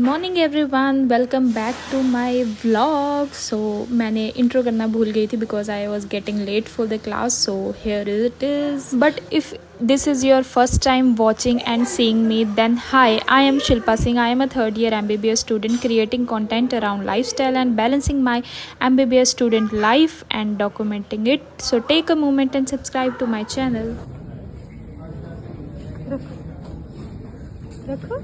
Morning everyone, welcome back to my vlog. So मैंने intro करना भूल गई थी because I was getting late for the class, so here it is. But if this is your first time watching and seeing me, then hi, I am Shilpa Singh. I am a third year MBBS student creating content around lifestyle and balancing my MBBS student life and documenting it. So take a moment and subscribe to my channel. रखो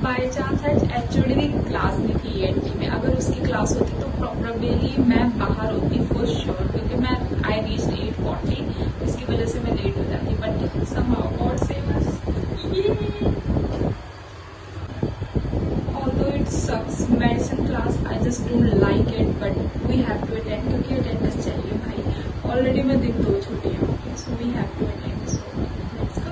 by chance आज HOD की class नहीं थी ENT में। अगर उसकी class होती तो प्रॉब्लली मैं बाहर होती फॉर श्योर, क्योंकि मैं आई रीच 8:40, इसकी वजह से मैं लेट हो जाती। But somehow God save us. Although it sucks medicine class, I just don't like it, but we have to attend क्योंकि अटेंडेंस चाहिए भाई। ऑलरेडी मैं दिन 2 छुट्टियां हो गई, so we have to attend. So let's go.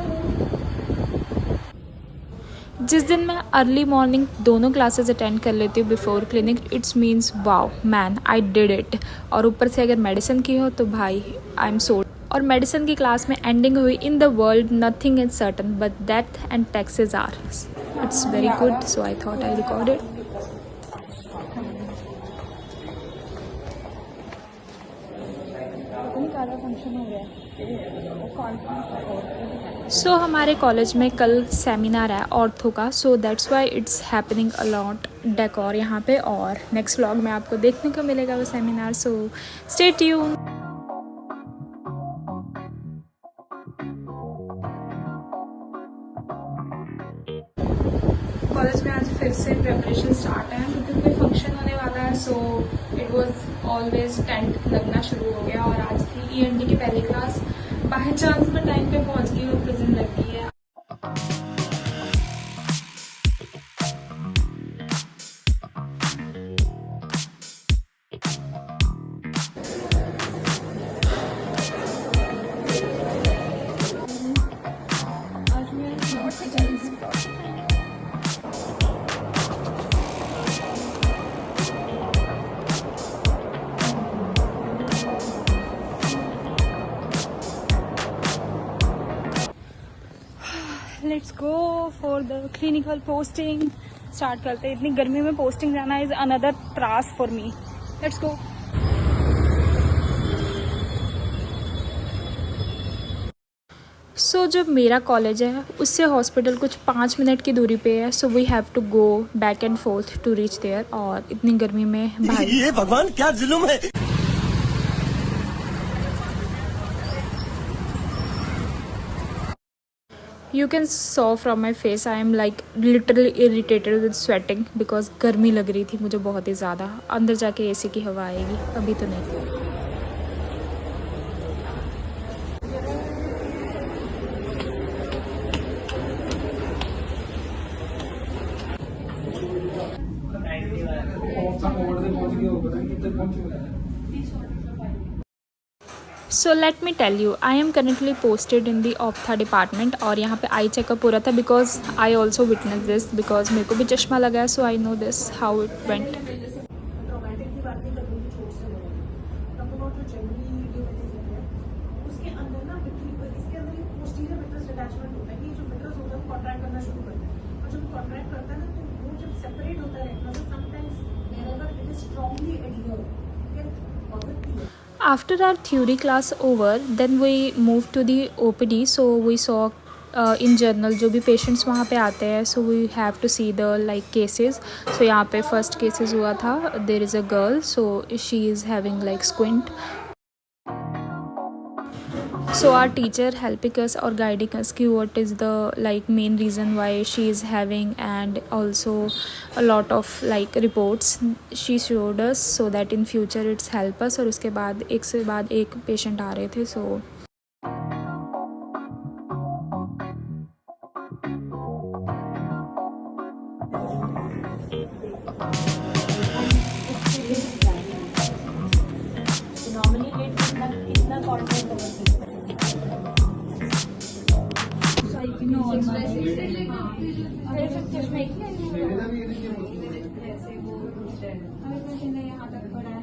जिस दिन मैं अर्ली मॉर्निंग दोनों क्लासेस अटेंड कर लेती हूँ before clinic, it's means wow man, I did it. और ऊपर से अगर मेडिसिन की हो तो भाई आई एम सो। और मेडिसिन की क्लास में एंडिंग हुई, in the world nothing is certain but death and taxes are. It's very good, so I thought I record it. So हमारे कॉलेज में कल सेमिनार है ऑर्थो का, so that's why it's happening a lot decor यहाँ पे। और next vlog में आपको देखने को मिलेगा वो seminar, so stay tune. College में आज फिर से प्रिपरेशन स्टार्ट है क्योंकि कोई फंक्शन होने वाला है, so it was always tent लगना शुरू हो गया। और आज थी ईएनटी की पहली क्लास, बाय चांस मैं टाइम पे पहुंच गई और प्रेजेंट लग गई है। Let's go for the clinical posting. Start करते हैं। इतनी गर्मी में पोस्टिंग जाना इज अनदर त्रास for me. Let's go. So जो मेरा कॉलेज है उससे हॉस्पिटल कुछ 5 मिनट की दूरी पे है, so we have to go back and forth to reach there. और इतनी गर्मी में भाई ये भगवान क्या जुल्म है। You can saw from my face I am like literally irritated with sweating because गर्मी लग रही थी मुझे बहुत ही ज़्यादा। अंदर जाके एसी की हवा आएगी, अभी तो नहीं। So let me tell you, I am currently posted in the ophtha department. और यहाँ पे आई चेकअप हो रहा था because I also witness this, because मेरे को भी चश्मा लगा है, so I know this how it went. After our theory class over, then we moved to the OPD. So we saw in journal जो भी पेशेंट्स वहाँ पे आते हैं, so we have to see the like cases. So यहाँ पे first cases हुआ था, there is a girl, so she is having like squint. So our teacher helping us or guiding us कि what is the like main reason why she is having, and also a lot of like reports she showed us so that in future it's help us. और उसके बाद एक से बाद एक patient आ रहे थे, so यहाँ तक पड़ा है।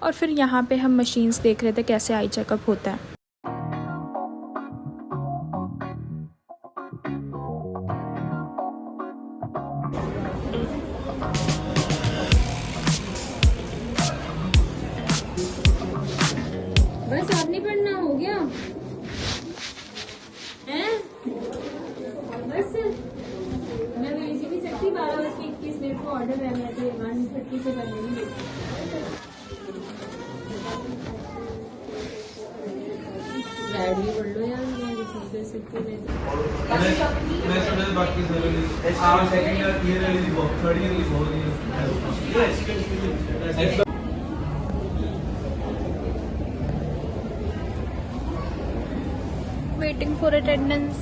और फिर यहाँ पे हम मशीन्स देख रहे थे कैसे आई चेकअप होता है। बस आप नहीं पढ़ना, हो गया हैं? बस मैं भेज ही नहीं सकती। 12:21 को ऑर्डर है, मैं तो 1:30 से कर लेंगे। बैडली पढ़ लो यार, मैं नहीं दे सकती। बाकी second year clear third year की बहुत ही Waiting for attendance.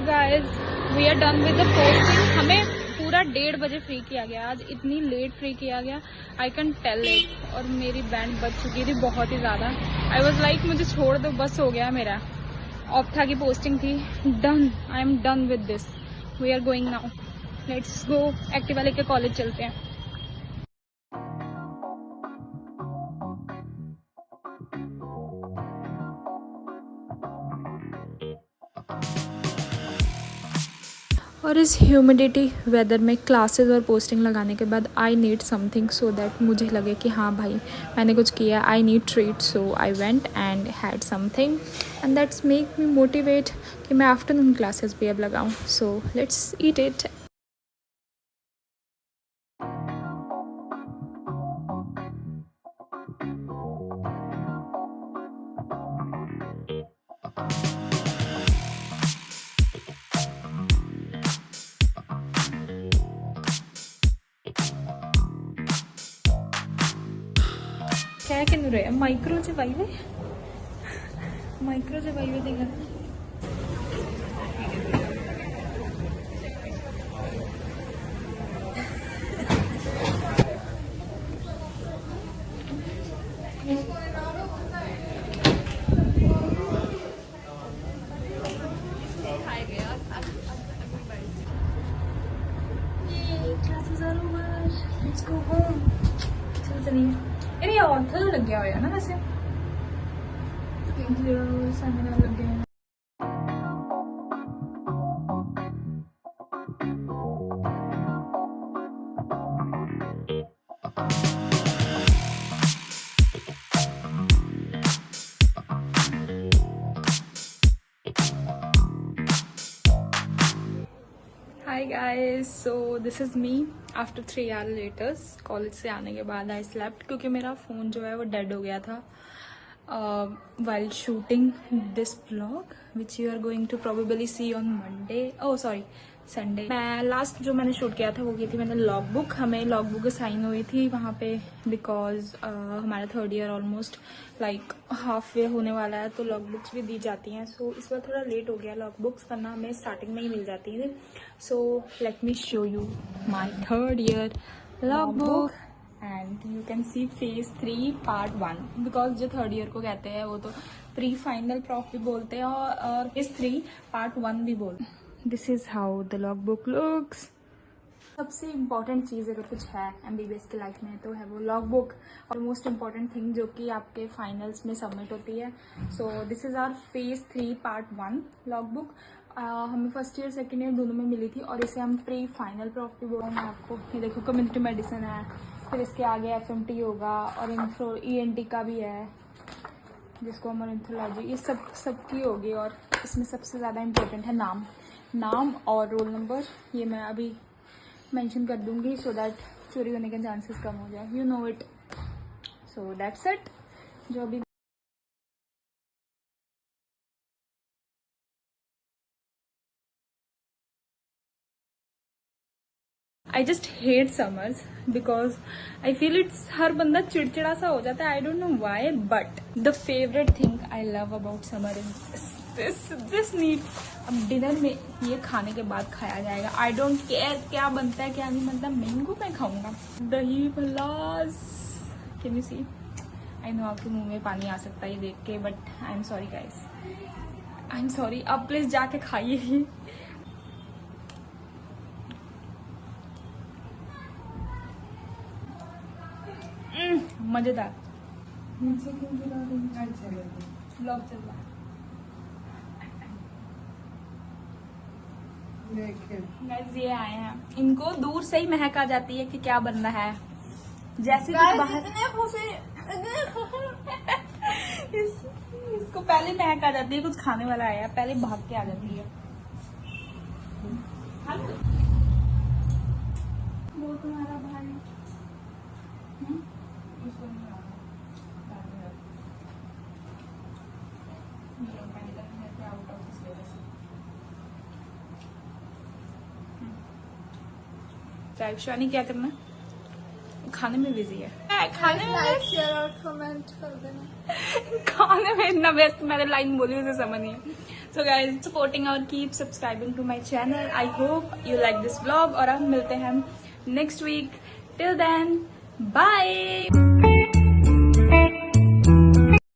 Guys, we are done with the posting. हमें पूरा 1:30 बजे फ्री किया गया, आज इतनी लेट फ्री किया गया, आई कैन टेल इट। और मेरी बैंड बज चुकी थी बहुत ही ज़्यादा। आई वॉज लाइक मुझे छोड़ दो, बस हो गया मेरा। ऑप्था की पोस्टिंग थी, done, I am done with this. We are going now, let's go. Activa लेके कॉलेज चलते हैं। और इस ह्यूमिडिटी वेदर में क्लासेस और पोस्टिंग लगाने के बाद I need something so that मुझे लगे कि हाँ भाई मैंने कुछ किया, I need treat. So I went and had something and that's make me motivate कि मैं आफ्टरनून क्लासेस भी अब लगाऊँ। So let's eat it. क्या कहूँ रहे माइक्रो से पाइवे देखा अरे और तो लग गया होगा ना वैसे सेमिनार लग गया। Hi guys, so this is me after 3 hours later. College से आने के बाद आई स्लेप्ट क्योंकि मेरा फ़ोन जो है वो डेड हो गया था while shooting this vlog which you are going to probably see on Monday, oh sorry Sunday. मैं लास्ट जो मैंने शूट किया था वो की थी मैंने लॉग बुक। हमें लॉग बुक साइन हुई थी वहाँ पे बिकॉज हमारा 3rd year almost like half way होने वाला है, तो लॉग बुक्स भी दी जाती हैं। सो इस बार थोड़ा लेट हो गया लॉग बुक्स, वरना हमें स्टार्टिंग में ही मिल जाती थी। सो let me show you my 3rd ear lobe book and you can see phase 3 part 1 because जो 3rd ईयर को कहते हैं वो तो प्री फाइनल प्रॉफ भी बोलते हैं और फेज 3 पार्ट 1 भी बोलते हैं। This is how the log book looks. सबसे इम्पॉर्टेंट चीज़ अगर कुछ है MBBS की लाइफ में तो है वो लॉग बुक और मोस्ट इम्पॉर्टेंट थिंग जो कि आपके फाइनल्स में सबमिट होती है। So this is our phase 3 part 1 log book. हमें 1st ईयर 2nd ईयर दोनों में मिली थी और इसे हम प्री फाइनल प्रॉफ भी बोल रहे हैं आपको। ये देखो कम्युनिटी मेडिसिन है, फिर इसके आगे FMT होगा और ENT का भी है जिसको हम ऑर्थोलॉजी, ये सबकी होगी। और इसमें सबसे ज़्यादा इम्पोर्टेंट है नाम और रोल नंबर। ये मैं अभी मेंशन कर दूंगी सो दैट चोरी होने के चांसेस कम हो जाए, you know it. So that's it. जो अभी I just hate summers because I feel it's her बंदा चिड़चिड़ा सा हो जाता है, I don't know why, but the favourite thing I love about summer is this need अब डिनर में ये खाने के बाद खाया जाएगा। आई डोंट केयर क्या बनता है क्या नहीं बनता, मैंगो मैं खाऊंगा। दही भल्लास, can you see? I know आपके मुंह में पानी आ सकता है ये देख के, but I am sorry guys, I am sorry. आप प्लीज जाके खाइए ही। मजेदार ब्लॉग चल रहा है। गाइस ये आए हैं, इनको दूर से ही महक आ जाती है कि क्या बन रहा है, जैसे कि बाहर इसको पहले महक आ जाती है कुछ खाने वाला आया, पहले भाग के आ जाती है। वो तुम्हारा भाई उसको नहीं आ रहा। Out of syllabus. शानी क्या करना, खाने में बिजी है। खाने में लाइक शेयर और कमेंट कर देना। खाने में इतना व्यस्त, मैंने लाइन बोली उसे समझ नहीं। सो गाइस, सपोर्टिंग और keep subscribing to my channel. I hope you like this vlog और हम मिलते हैं next week. Till then bye.